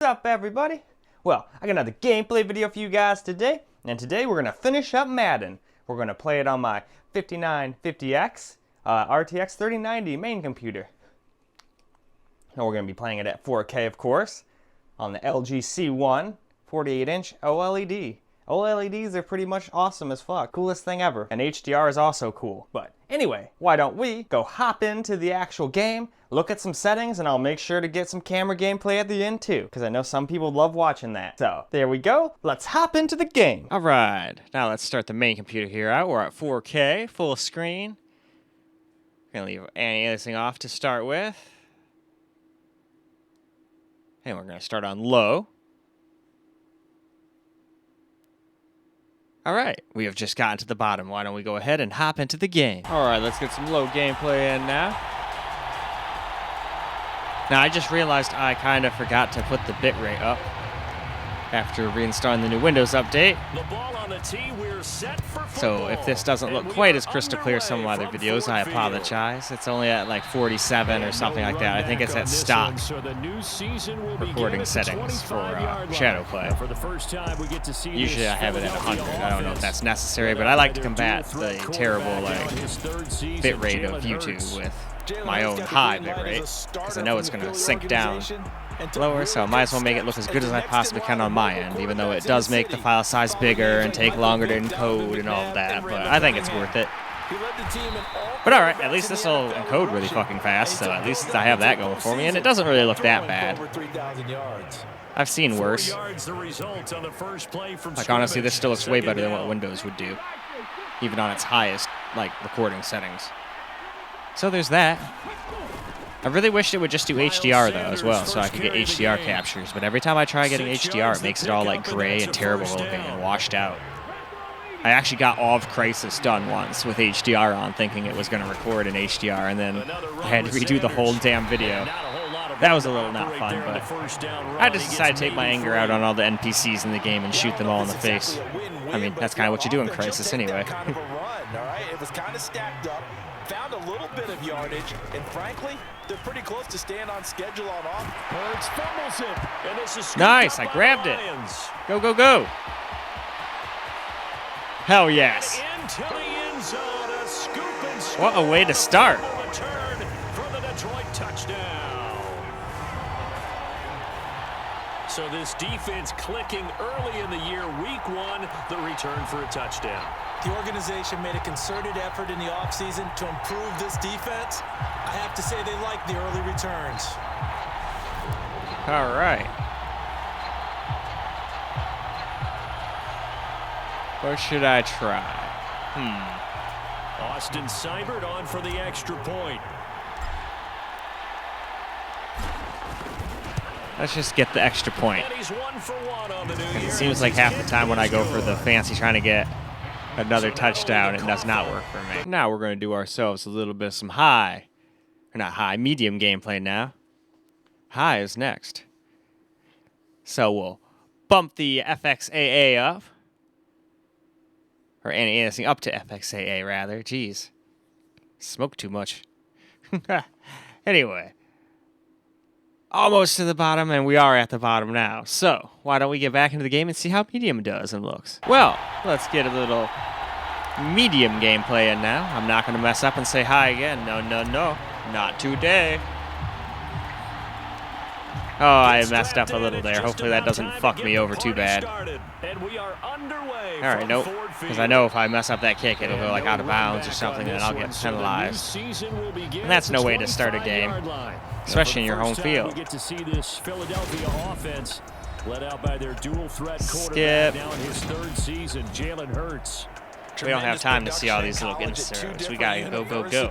What's up, everybody? Well, I got another gameplay video for you guys today, and today we're gonna finish up Madden. We're gonna play it on my 5950X RTX 3090 main computer. And we're gonna be playing it at 4K, of course, on the LG C1 48-inch OLED. OLEDs are pretty much awesome as fuck. Coolest thing ever. And HDR is also cool. But anyway, why don't we go hop into the actual game, look at some settings, and I'll make sure to get some camera gameplay at the end too, because I know some people love watching that. So there we go. Let's hop into the game. All right, now let's start the main computer here out. We're at 4K, full screen. Gonna leave anything off to start with. And we're gonna start on low. All right, we have just gotten to the bottom. Why don't we go ahead and hop into the game? All right, let's get some low gameplay in now. Now, I just realized I kind of forgot to put the bitrate up after reinstalling the new Windows update. The ball on the tee, we're set for so if this doesn't look quite as crystal clear as some of my other videos, I apologize. It's only at like 47 or something like that. I think it's at stock recording settings for shadow play. Usually I have it at 100. I don't know if that's necessary, but I like to combat the terrible bit rate of YouTube with my own high bit rate, because I know it's going to sink down lower, so I might as well make it look as good as I possibly can on my end, even though it does make the file size bigger and take longer to encode and all of that, but I think it's worth it. But alright, at least this will encode really fucking fast, so at least I have that going for me, and it doesn't really look that bad. I've seen worse. Like, honestly, this still looks way better than what Windows would do, even on its highest, like, recording settings. So there's that. I really wished it would just do HDR, though, as well, so I could get HDR captures. But every time I try getting HDR, it makes it all, like, gray and terrible looking and washed out. I actually got all of Crisis done once with HDR on, thinking it was going to record in HDR, and then I had to redo the whole damn video. That was a little not fun, but I just decided to take my anger out on all the NPCs in the game and shoot them all in the face. I mean, that's kind of what you do in Crisis anyway. It was kind of stacked up. Found a little bit of yardage, and frankly, they're pretty close to staying on schedule on off. Hurts fumbles it, and this is nice, I grabbed it. Go, go, go. Hell yes. What a way to start. So this defense clicking early in the year, week one, the return for a touchdown. The organization made a concerted effort in the offseason to improve this defense. I have to say they like the early returns. All right. What should I try? Austin Seibert on for the extra point. Let's just get the extra point. And he's 1 for 1 on the new year. It seems like half the time when I go for the fancy trying to get another touchdown, it does not work for me. Now we're going to do ourselves a little bit of some high. Or not high, medium gameplay now. High is next. So we'll bump the FXAA up. Or anything up to FXAA, rather. Jeez. Smoked too much. Anyway. Almost to the bottom, and we are at the bottom now. So, why don't we get back into the game and see how medium does and looks? Well, let's get a little medium gameplay in now. I'm not going to mess up and say hi again. No, no, no. Not today. Oh, I messed up a little there. Hopefully that doesn't fuck me over too bad. Alright, nope. Because I know if I mess up that kick, it'll go like out of bounds or something, and I'll get penalized. And that's no way to start a game. Especially in your home field. Skip. We don't have time to see all these little inserts. We gotta go, go, go.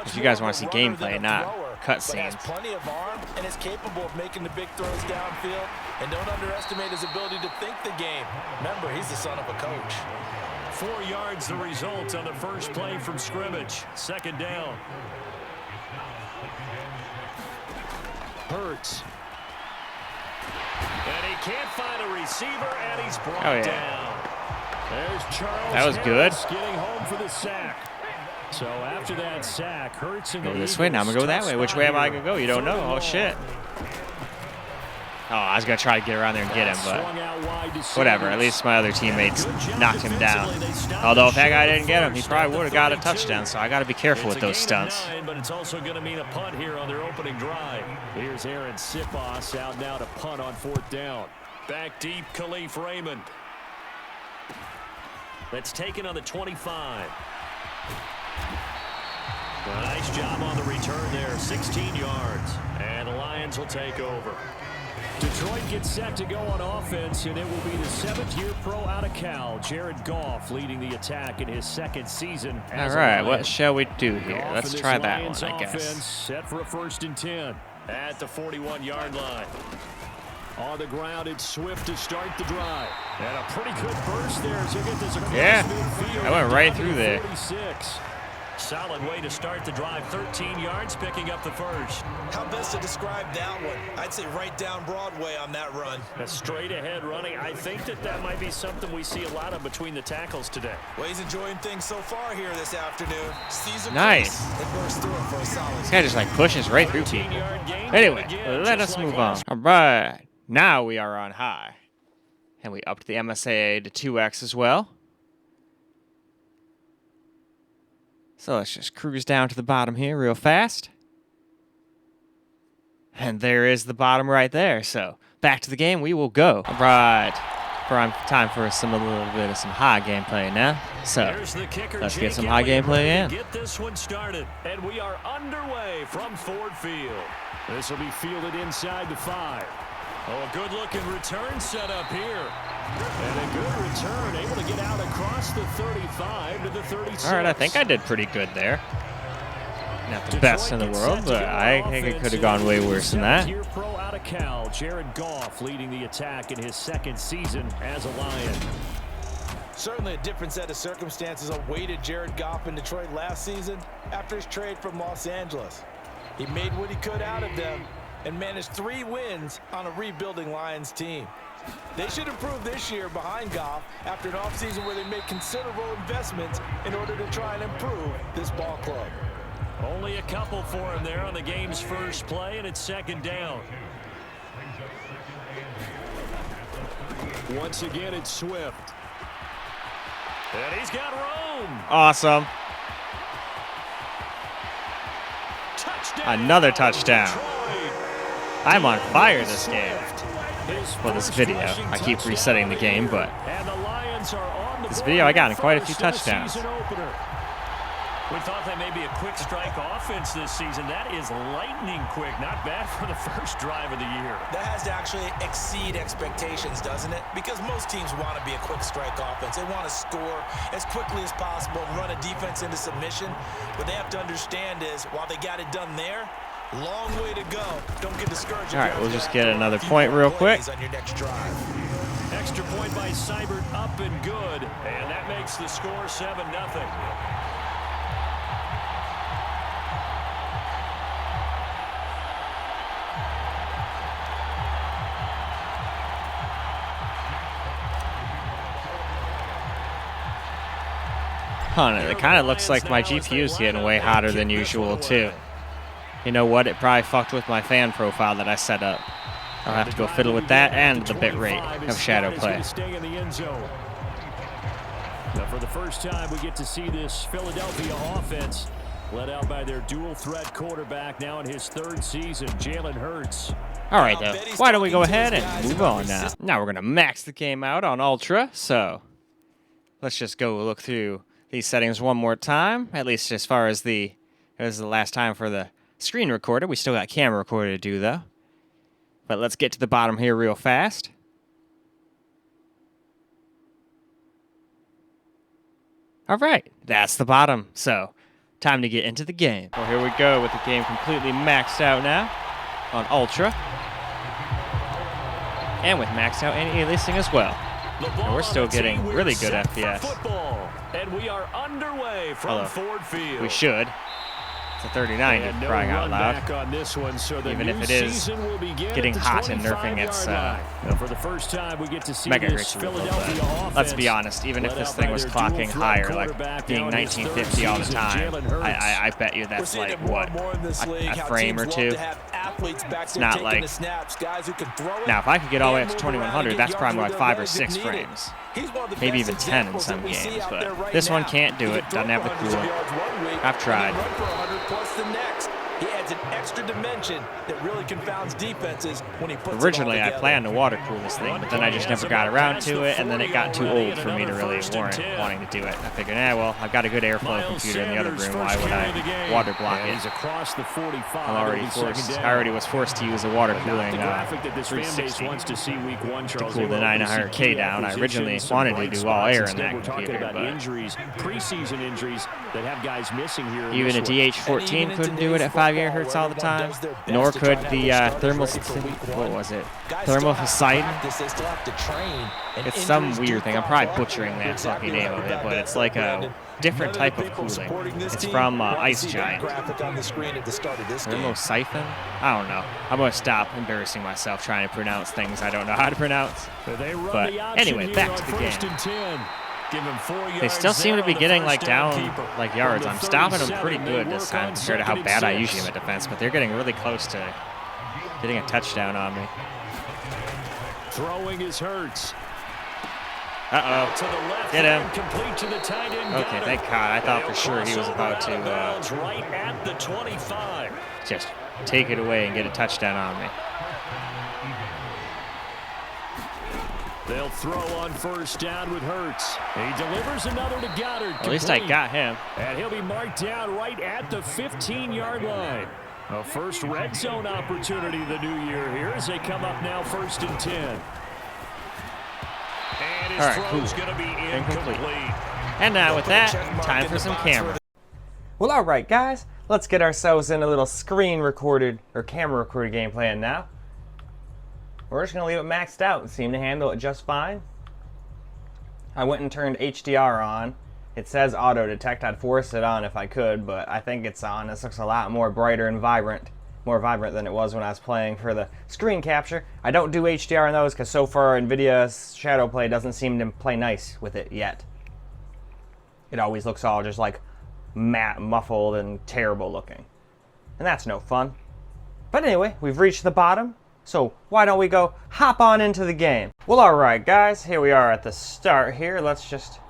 If you guys want to see gameplay, not cutscenes. Plenty of arm and is capable of making the big throws downfield. And don't underestimate his ability to think the game. Remember, he's the son of a coach. 4 yards the result on the first play from scrimmage. Second down. Hurts. And he can't find a receiver, and he's brought down. There's Charles. That was good. Getting home for the sack. So after that sack, Hurts Go this way, now I'm going to go that way. Which way am I going to go? You don't know. Oh, shit. Oh, I was going to try to get around there and get him, but whatever. At least my other teammates knocked him down. Although if that guy didn't get him, he probably would have got a touchdown, so I got to be careful with those stunts. But it's also going to mean a punt here on their opening drive. Here's Aaron Sipos out now to punt on 4th down. Back deep, Khalif Raymond. That's taken on the 25. Nice job on the return there, 16 yards. And the Lions will take over. Detroit gets set to go on offense, and it will be the 7th-year pro out of Cal, Jared Goff, leading the attack in his 2nd season. All right, what shall we do here? Let's try that one, I guess. Set for a 1st and 10 at the 41-yard line. On the ground, it's Swift to start the drive. And a pretty good burst there. So get this across midfield. I went right through there. 46. Solid way to start the drive. 13 yards, picking up the first. How best to describe that one? I'd say right down Broadway on that run. A straight ahead running. I think that might be something we see a lot of between the tackles today. Well, he's enjoying things so far here this afternoon. Nice. This guy just like pushes right through people. Anyway, let us move on. All right. Now we are on high. And we upped the MSAA to 2x as well. So let's just cruise down to the bottom here real fast. And there is the bottom right there. So back to the game we will go. All right. Time for a little bit of some high gameplay now. So let's get some high gameplay in. Get this one started. And we are underway from Ford Field. This will be fielded inside the 5. Oh, a good-looking return set up here. And a good return, able to get out across the 35 to the 36. All right, I think I did pretty good there. Not the best in the world, but I think it could have gone way worse than that. Pro out of Cal, Jared Goff leading the attack in his 2nd season as a Lion. Certainly a different set of circumstances awaited Jared Goff in Detroit last season after his trade from Los Angeles. He made what he could out of them and managed 3 wins on a rebuilding Lions team. They should improve this year behind Goff after an offseason where they made considerable investments in order to try and improve this ball club. Only a couple for him there on the game's first play, and it's 2nd down. Once again, it's Swift. And he's got room. Awesome. Touchdown. Another touchdown. Detroit. I'm on fire this game. Well, this video. I keep resetting the game, but this video I got in quite a few touchdowns. We thought that may be a quick strike offense this season. That is lightning quick. Not bad for the first drive of the year. That has to actually exceed expectations, doesn't it? Because most teams want to be a quick strike offense. They want to score as quickly as possible and run a defense into submission. What they have to understand is, while they got it done there, long way to go. Don't get discouraged. All right, we'll just get another point real quick. On your next drive. Extra point by Seibert, up and good. And that makes the score 7-0. It kind of looks like my GPU is getting way hotter than usual, too. You know what? It probably fucked with my fan profile that I set up. I'll have to go fiddle with that and the bit rate of Shadow Play. Now for the first time, we get to see this Philadelphia offense led out by their dual-threat quarterback now in his 3rd season, Jalen Hurts. All right, though. Why don't we go ahead and move on now? Now we're going to max the game out on Ultra, so let's just go look through these settings one more time, at least as far as it was the last time for the screen recorder. We still got camera recorder to do, though. But let's get to the bottom here real fast. All right, that's the bottom. So, time to get into the game. Well, here we go with the game completely maxed out now on Ultra. And with maxed out anti-aliasing as well. And we're still getting really good FPS. And we are underway from Ford Field. We should. It's a 3090, And no crying out run loud. back on this one, so the Even if new it is season will begin getting at the hot and nerfing 25-yard its line. And for the first time, we get to see megahertz this a little Philadelphia bit. offense. Let's be honest, even if led this out thing by was their clocking dual-threat higher, like quarterback being now in his third 1950 all the season, time, Jalen Hurts. I bet you We're that's seeing like, it more what, and more in this league, a how frame teams or love two? to have athletes back It's there not taking like... the snaps, guys who can throw it Now, if I could get all the way and up to move around 2100, and that's get probably yards like with 5 their or 6 legs if needed. frames. He's one of the Maybe best even 10 in examples some that we see games, out but there right this one now. can't do He it, can throw doesn't have the for hundreds of coolant. yards one week, I've tried. and then run for 100 plus the next. He adds an extra dimension that really confounds defenses when he puts Originally, it all I together. planned to water cool this thing, but then I just never got around to it, and then it got too old for me to really warrant wanting to do it. I figured, well, I've got a good airflow computer in the other room. Why would I water block it? He's across the 45. I'm already forced. I already was forced to use a water cooling the graphic that this fan base 360 wants to see week one, to Charles. cool the 900K down. I originally wanted to do all air in that We're talking computer, about but injuries, preseason injuries that have guys missing here. in even a this one. DH14 couldn't do it at 5 gigahertz all the time, nor could the thermal Poseidon. It's some weird thing. I'm probably butchering that fucking name of it, but it's like a different type of cooling. It's from Ice Giant. Thermal Siphon? I don't know. I'm going to stop embarrassing myself trying to pronounce things I don't know how to pronounce. But anyway, back to the game. They still seem to be getting like down like yards. I'm stopping them pretty good this time compared to how bad I usually am at defense, but they're getting really close to getting a touchdown on me. Throwing his Hurts. Uh-oh. Get him. Complete to the tight end. Okay, thank God. I thought for sure he was about to right at the 25. just take it away and get a touchdown on me. They'll throw on first down with Hurts. He delivers another to Goddard. At least I got him. And he'll be marked down right at the 15-yard line. A first red zone opportunity the new year here as they come up now 1st and 10. And his All right, throw's cool. going to be Incomplete. incomplete. And now with that, time for some camera. Well, all right, guys, let's get ourselves in a little screen recorded or camera recorded gameplay now. We're just gonna leave it maxed out and seem to handle it just fine. I went and turned HDR on. It says auto detect. I'd force it on if I could, but I think it's on. This looks a lot more brighter and vibrant, more vibrant than it was when I was playing for the screen capture. I don't do HDR on those because so far NVIDIA Shadow Play doesn't seem to play nice with it yet. It always looks all just like matte, muffled, and terrible looking. And that's no fun. But anyway, we've reached the bottom. So why don't we go hop on into the game? Well, all right, guys, here we are at the start here. Let's just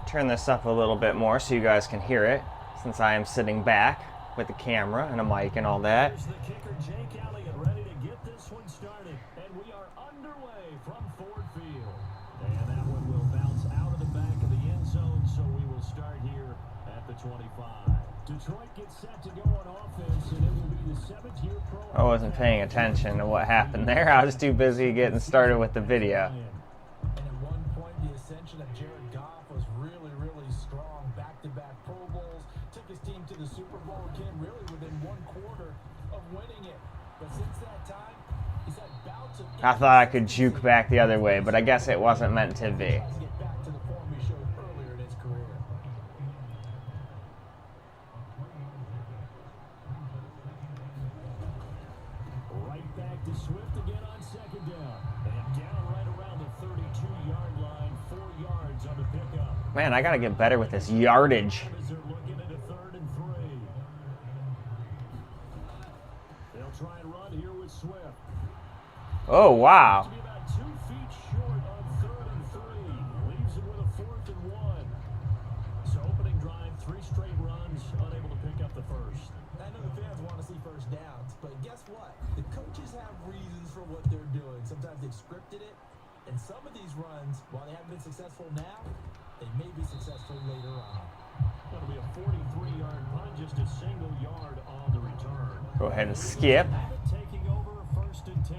turn this up a little bit more so you guys can hear it, since I am sitting back with the camera and a mic and all that. Here's the kicker, Jake Elliott, ready to get this one started. And we are underway from Ford Field. And that one will bounce out of the back of the end zone, so we will start here at the 25. Detroit gets set to go on offense, and it will be the 7th-year pro. I wasn't paying attention to what happened there. I was too busy getting started with the video. And at one point, the ascension of Jared Goff was really, really strong. Back-to-back Pro Bowls, took his team to the Super Bowl again, really within 1 quarter of winning it. But since that time, he's had bouts of... I thought I could juke back the other way, but I guess it wasn't meant to be. Get back to the form he showed earlier in his career. Right back to Swift again on 2nd down. And down right around the 32-yard line, 4 yards on the pickup. Man, I gotta get better with this yardage. As they're looking at a 3rd and 3. They'll try and run here with Swift. Oh, wow. To be about 2 feet short on 3rd and 3. Leaves him with a 4th and 1. So opening drive, 3 straight runs, unable to pick up the first. I know the fans want to see first downs, but guess what? The coaches have reasons for what they're doing. Sometimes they've scripted it, and some of these runs, while they haven't been successful now, they may be successful later on. That'll be a 43-yard punt, just a single yard on the return. Go ahead and skip. Taking over 1st and 10.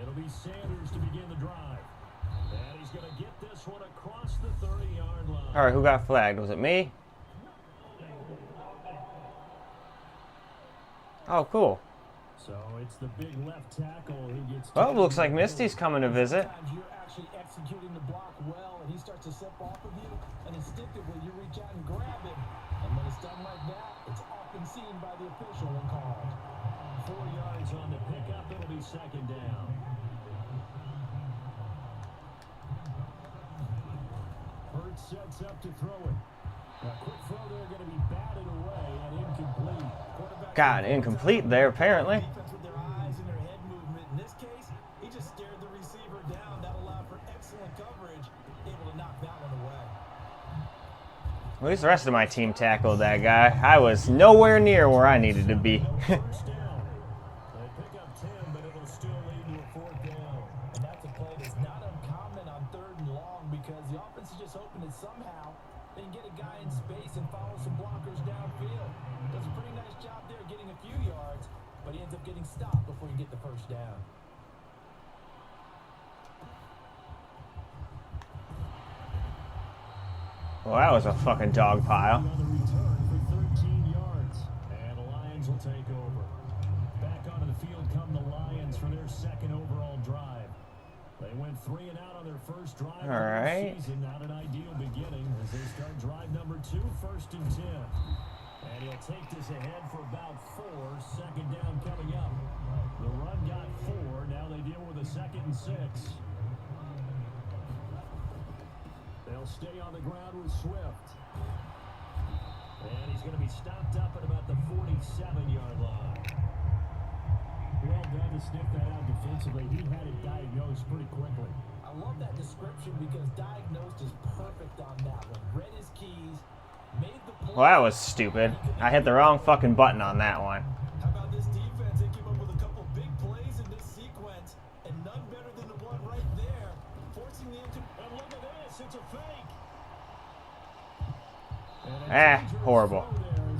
It'll be Sanders to begin the drive. And he's going to get this one across the 30-yard line. All right, who got flagged? Was it me? Oh, cool. So it's the big left tackle who gets. Well, looks like Misty's coming to visit. You're actually executing the block well, and he starts to slip off of you, and instinctively you reach out and grab him. And when it's done like that, it's often seen by the official and called. 4 yards on the pickup. It'll be second down. Hurts sets up to throw it. A quick throw there, going to be batted away and incomplete. God, incomplete there apparently. Defense with their eyes and their head movement. In this case, he just stared the receiver down. That allowed for excellent coverage, able to knock that one away. At least the rest of my team tackled that guy. I was nowhere near where I needed to be. First down. They pick up 10, but it'll still lead to a 4th down. And that's a play that's not uncommon on 3rd and long because the offense is just hoping that somehow they can get a guy in space and follow some blockers downfield. Does a pretty nice job there getting a few yards, but he ends up getting stopped before you get the first down. Well, that was a fucking dog pile. On the return for 13 yards. And the Lions will take over. Back onto the field come the Lions for their 2nd overall drive. They went 3 and out on their first drive of the season. Not an ideal beginning as they start drive number 2, 1st and 10. And he'll take this ahead for about 4. 2nd down coming up. The run got 4. Now they deal with a 2nd and 6. They'll stay on the ground with Swift. And he's going to be stopped up at about the 47-yard line. Well done to sniff that out defensively. He had it diagnosed pretty quickly. I love that description because diagnosed is perfect on that one. Read his keys, made the play. Well, that was stupid. I hit the wrong fucking button on that one. How about this defense? They came up with a couple big plays in this sequence, and none better than the one right there, forcing the into. And look at this, it's a fake. Horrible.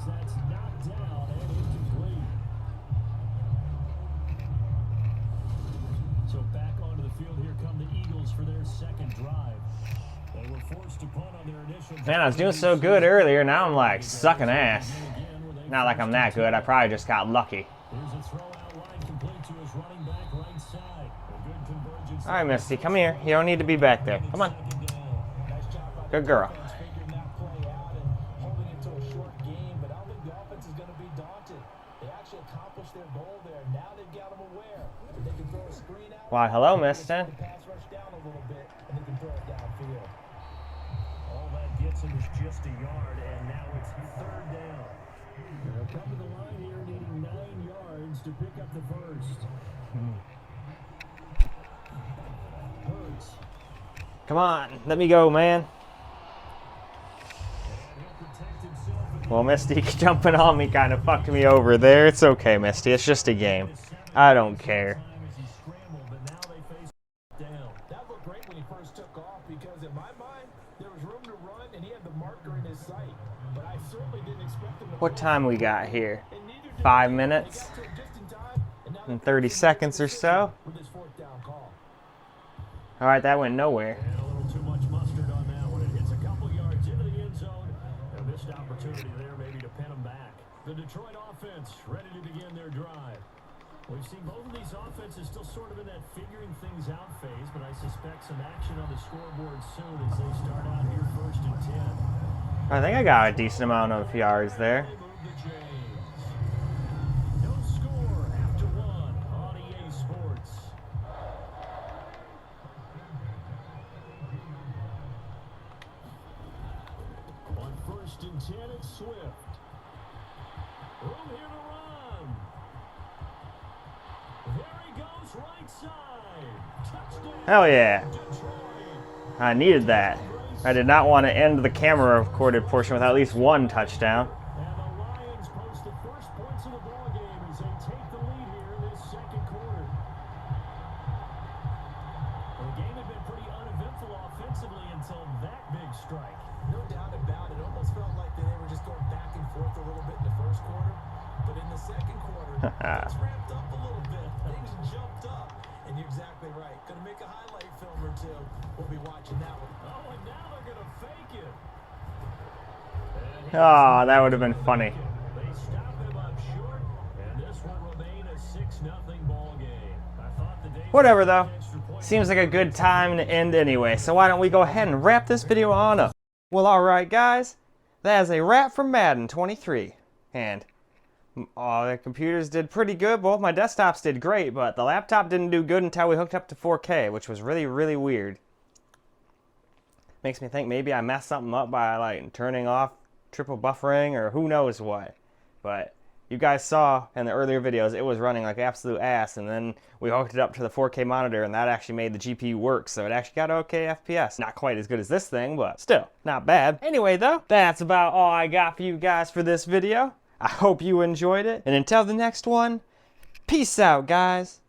That's knocked down and incomplete. So back onto the field, here come the Eagles for their 2nd drive. They were forced to punt on their initial. Man, I was doing so good earlier, now I'm like sucking ass. Not like I'm that good, I probably just got lucky. Here's a throw out line complete to his running back right side. A good convergence. Alright, Misty, come here. You don't need to be back there. Come on. Good girl. Figuring that play out and holding it to a short game, but I don't think the offense is going to be daunted. They actually accomplished their goal there. Now they've got them aware that they can throw a screen out. Why, hello, Mister. Pass rush down a little bit, and they can throw it downfield. All that gets him is just a yard, and now it's 3rd down. They'll come to the line here needing 9 yards to pick up the first. Hurts. Come on, let me go, man. Well, Misty jumping on me kind of fucked me over there. It's okay, Misty. It's just a game. I don't care. That looked great when he first took off because in my mind, there was room to run and he had the marker in his sight. But I certainly didn't expect him to. What time we got here? 5 minutes and 30 seconds or so. Alright, that went nowhere. And a little too much mustard on that one. It hits a couple yards into the end zone. A missed opportunity there maybe to pin them back. The Detroit offense ready to begin their drive. We've seen both of these offenses still sort of in that figuring things out phase, but I suspect some action on the scoreboard soon as they start out here 1st and 10. I think I got a decent amount of yards there. They move the chains. No score after 1 on EA Sports. On 1st and 10, it's Swift. Room here to run. There he goes, right side. Touchdown. Hell yeah. Detroit. I needed that. I did not want to end the camera recorded portion with at least 1 touchdown. And the Lions post the first points of the ballgame as they take the lead here in this 2nd quarter. The game had been pretty uneventful offensively until that big strike. No doubt about it. It almost felt like they were just going back and forth a little bit in the 1st quarter. But in the 2nd quarter, things ramped up a little bit. Things jumped up. And you're exactly right. Going to make a highlight film or two. We'll be watching that one. Oh, and now they're going to fake it. Oh, that would have been funny. They stop him up short, and this will remain a 6 Whatever though. Seems like a good time to end anyway, so why don't we go ahead and wrap this video on up. Well, alright guys, that is a wrap from Madden 23. And all the computers did pretty good. Both my desktops did great, but the laptop didn't do good until we hooked up to 4K, which was really, really weird. Makes me think maybe I messed something up by like turning off triple buffering or who knows what. But you guys saw in the earlier videos it was running like absolute ass, and then we hooked it up to the 4K monitor and that actually made the GPU work, so it actually got okay FPS. Not quite as good as this thing, but still not bad. Anyway though, that's about all I got for you guys for this video. I hope you enjoyed it, and until the next one, peace out guys.